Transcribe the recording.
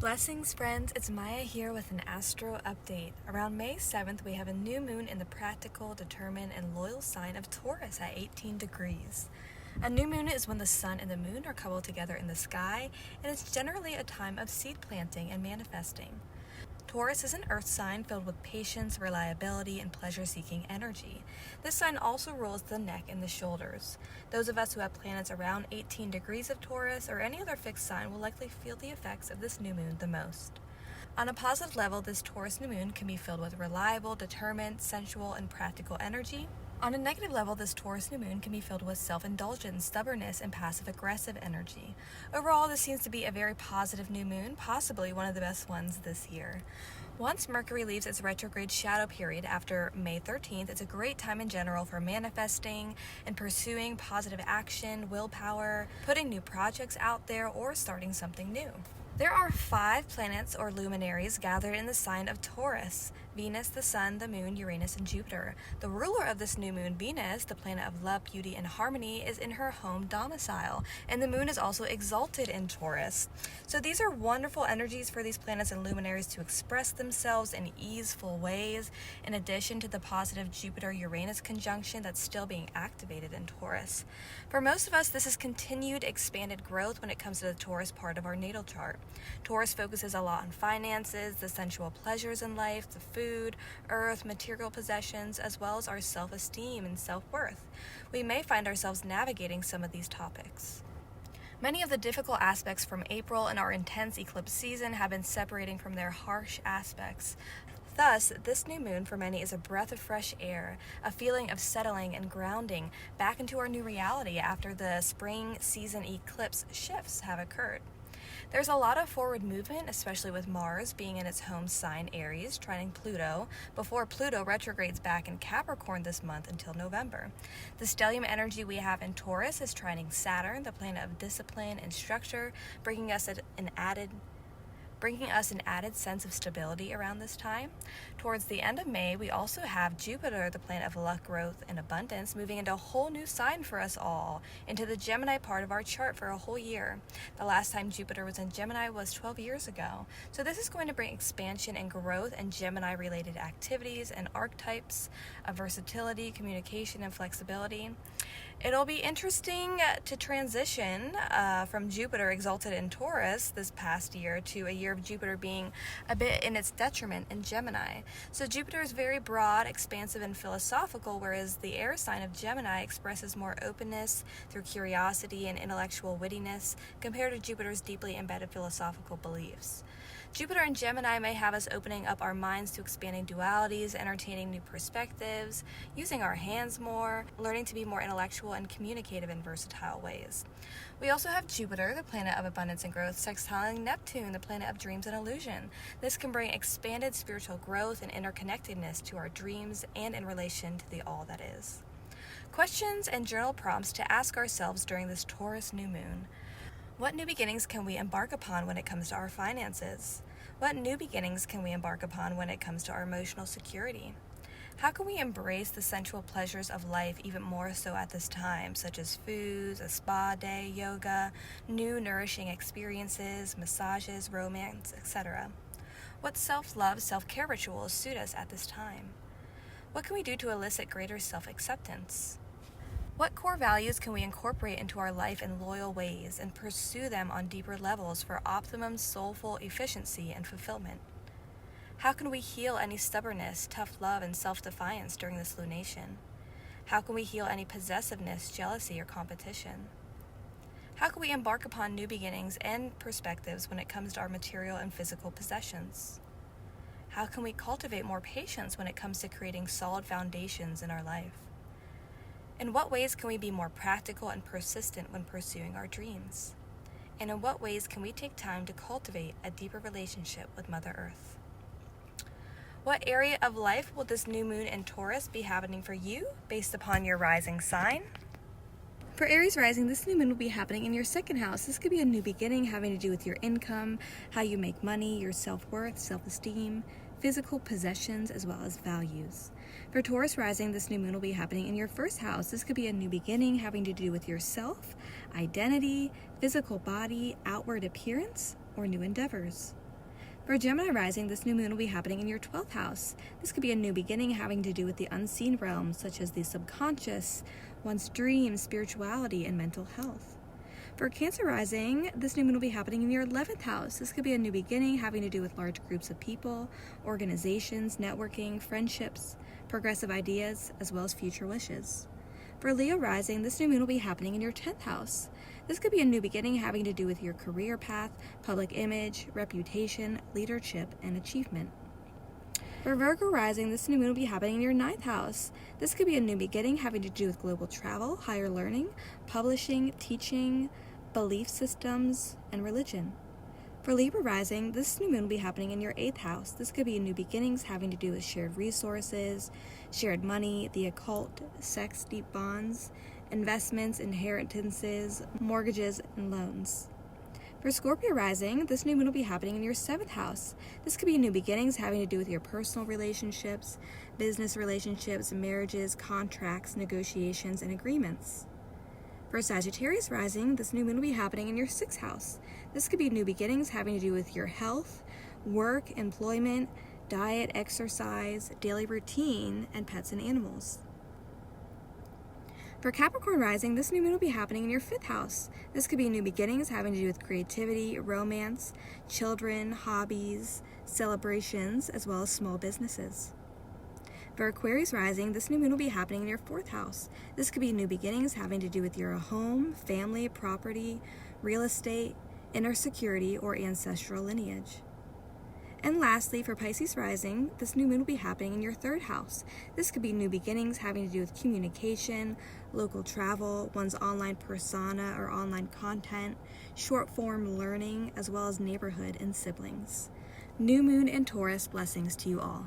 Blessings, friends. It's Maya here with an astro update. Around May 7th, we have a new moon in the practical, determined, and loyal sign of Taurus at 18 degrees. A new moon is when the sun and the moon are coupled together in the sky, and it's generally a time of seed planting and manifesting. Taurus is an earth sign filled with patience, reliability, and pleasure-seeking energy. This sign also rules the neck and the shoulders. Those of us who have planets around 18 degrees of Taurus or any other fixed sign will likely feel the effects of this new moon the most. On a positive level, this Taurus new moon can be filled with reliable, determined, sensual, and practical energy. On a negative level, this Taurus new moon can be filled with self-indulgence, stubbornness, and passive-aggressive energy. Overall, this seems to be a very positive new moon, possibly one of the best ones this year. Once Mercury leaves its retrograde shadow period after May 13th, it's a great time in general for manifesting and pursuing positive action, willpower, putting new projects out there, or starting something new. There are 5 planets or luminaries gathered in the sign of Taurus: Venus, the Sun, the Moon, Uranus, and Jupiter. The ruler of this new moon, Venus, the planet of love, beauty, and harmony, is in her home domicile, and the moon is also exalted in Taurus. So these are wonderful energies for these planets and luminaries to express themselves in easeful ways, in addition to the positive Jupiter-Uranus conjunction that's still being activated in Taurus. For most of us, this is continued expanded growth when it comes to the Taurus part of our natal chart. Taurus focuses a lot on finances, the sensual pleasures in life, the food, earth, material possessions, as well as our self-esteem and self-worth. We may find ourselves navigating some of these topics. Many of the difficult aspects from April and our intense eclipse season have been separating from their harsh aspects. Thus, this new moon for many is a breath of fresh air, a feeling of settling and grounding back into our new reality after the spring season eclipse shifts have occurred. There's a lot of forward movement, especially with Mars being in its home sign Aries, trining Pluto, before Pluto retrogrades back in Capricorn this month until November. The stellium energy we have in Taurus is trining Saturn, the planet of discipline and structure, bringing us an added sense of stability around this time. Towards the end of May, we also have Jupiter, the planet of luck, growth, and abundance, moving into a whole new sign for us all, into the Gemini part of our chart for a whole year. The last time Jupiter was in Gemini was 12 years ago. So this is going to bring expansion and growth and Gemini-related activities and archetypes of versatility, communication, and flexibility. It'll be interesting to transition from Jupiter exalted in Taurus this past year to a year of Jupiter being a bit in its detriment in Gemini. So Jupiter is very broad, expansive, and philosophical, whereas the air sign of Gemini expresses more openness through curiosity and intellectual wittiness compared to Jupiter's deeply embedded philosophical beliefs. Jupiter in Gemini may have us opening up our minds to expanding dualities, entertaining new perspectives, using our hands more, learning to be more intellectual and communicative in versatile ways. We also have Jupiter, the planet of abundance and growth, sextiling Neptune, the planet of dreams and illusion. This can bring expanded spiritual growth and interconnectedness to our dreams and in relation to the all that is. Questions and journal prompts to ask ourselves during this Taurus new moon. What new beginnings can we embark upon when it comes to our finances? What new beginnings can we embark upon when it comes to our emotional security? How can we embrace the sensual pleasures of life even more so at this time, such as foods, a spa day, yoga, new nourishing experiences, massages, romance, etc.? What self-love, self-care rituals suit us at this time? What can we do to elicit greater self-acceptance? What core values can we incorporate into our life in loyal ways and pursue them on deeper levels for optimum soulful efficiency and fulfillment? How can we heal any stubbornness, tough love, and self-defiance during this lunation? How can we heal any possessiveness, jealousy, or competition? How can we embark upon new beginnings and perspectives when it comes to our material and physical possessions? How can we cultivate more patience when it comes to creating solid foundations in our life? In what ways can we be more practical and persistent when pursuing our dreams? And in what ways can we take time to cultivate a deeper relationship with Mother Earth? What area of life will this new moon in Taurus be happening for you based upon your rising sign? For Aries rising, this new moon will be happening in your second house. This could be a new beginning having to do with your income, how you make money, your self-worth, self-esteem, physical possessions, as well as values. For Taurus rising, this new moon will be happening in your first house. This could be a new beginning having to do with yourself, identity, physical body, outward appearance, or new endeavors. For Gemini rising, this new moon will be happening in your 12th house. This could be a new beginning having to do with the unseen realms, such as the subconscious, one's dreams, spirituality, and mental health. For Cancer rising, this new moon will be happening in your 11th house. This could be a new beginning having to do with large groups of people, organizations, networking, friendships, progressive ideas, as well as future wishes. For Leo rising, this new moon will be happening in your 10th house. This could be a new beginning having to do with your career path, public image, reputation, leadership, and achievement. For Virgo rising, this new moon will be happening in your 9th house. This could be a new beginning having to do with global travel, higher learning, publishing, teaching, belief systems, and religion. For Libra rising, this new moon will be happening in your 8th house. This could be new beginnings having to do with shared resources, shared money, the occult, sex, deep bonds, investments, inheritances, mortgages, and loans. For Scorpio rising, this new moon will be happening in your 7th house. This could be new beginnings having to do with your personal relationships, business relationships, marriages, contracts, negotiations, and agreements. For Sagittarius rising, this new moon will be happening in your 6th house. This could be new beginnings having to do with your health, work, employment, diet, exercise, daily routine, and pets and animals. For Capricorn rising, this new moon will be happening in your 5th house. This could be new beginnings having to do with creativity, romance, children, hobbies, celebrations, as well as small businesses. For Aquarius rising, this new moon will be happening in your 4th house. This could be new beginnings having to do with your home, family, property, real estate, inner security, or ancestral lineage. And lastly, for Pisces rising, this new moon will be happening in your 3rd house. This could be new beginnings having to do with communication, local travel, one's online persona or online content, short form learning, as well as neighborhood and siblings. New moon in Taurus, blessings to you all.